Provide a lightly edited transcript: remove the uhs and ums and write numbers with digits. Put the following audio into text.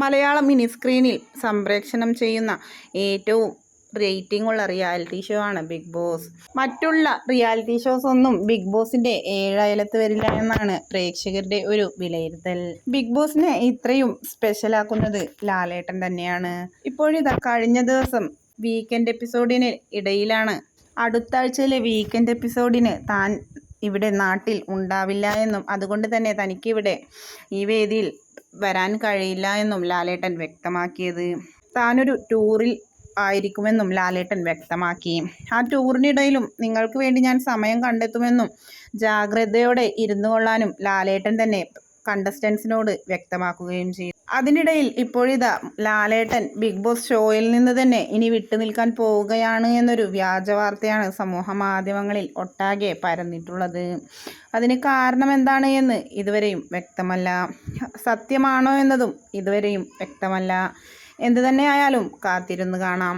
Malayalam mini സ്ക്രീനിൽ സംപ്രേക്ഷണം ചെയ്യുന്ന ഏറ്റവും റേറ്റിംഗ് ഉള്ള റിയാലിറ്റി ഷോ ആണ് ബിഗ് ബോസ്. മറ്റുള്ള റിയാലിറ്റി ഷോസ് ഒന്നും ബിഗ് ബോസിന്റെ 7 അയലത്ത് വരില്ല എന്നാണ് പ്രേക്ഷകരുടെ ഒരു വിലയിരുത്തൽ. ബിഗ് ബോസിനെ ഇത്രയും സ്പെഷ്യലാക്കുന്നത് ലാലേട്ടൻ തന്നെയാണ്. ഇപ്പോഴിതാ കഴിഞ്ഞ ദിവസം വീക്കെൻഡ് എപ്പിസോഡിന് ഇടയിലാണ് അടുത്ത ആഴ്ചയിലെ വീക്കെൻഡ് എപ്പിസോഡിന് താൻ ഇവിടെ നാട്ടിൽ ഉണ്ടാവില്ല എന്നും അതുകൊണ്ട് തന്നെ തനിക്കിവിടെ ഈ വേദിയിൽ വരാൻ കഴിയില്ല എന്നും ലാലേട്ടൻ വ്യക്തമാക്കിയത്. താനൊരു ടൂറിൽ ആയിരിക്കുമെന്നും ലാലേട്ടൻ വ്യക്തമാക്കി. ആ ടൂറിനിടയിലും നിങ്ങൾക്ക് വേണ്ടി ഞാൻ സമയം കണ്ടെത്തുമെന്നും ജാഗ്രതയോടെ ഇരുന്നു കൊള്ളാനും ലാലേട്ടൻ തന്നെ കണ്ടസ്റ്റൻസിനോട് വ്യക്തമാക്കുകയും ചെയ്തു. അതിനിടയിൽ ഇപ്പോഴിതാ ലാലേട്ടൻ ബിഗ് ബോസ് ഷോയിൽ നിന്ന് തന്നെ ഇനി വിട്ടുനിൽക്കാൻ പോവുകയാണ് എന്നൊരു വ്യാജ വാർത്തയാണ് സമൂഹ മാധ്യമങ്ങളിൽ ഒട്ടാകെ പരന്നിട്ടുള്ളത്. അതിന് കാരണം എന്താണ് എന്ന് ഇതുവരെയും വ്യക്തമല്ല. സത്യമാണോ എന്നതും ഇതുവരെയും വ്യക്തമല്ല. എന്തു തന്നെയായാലും കാത്തിരുന്ന് കാണാം.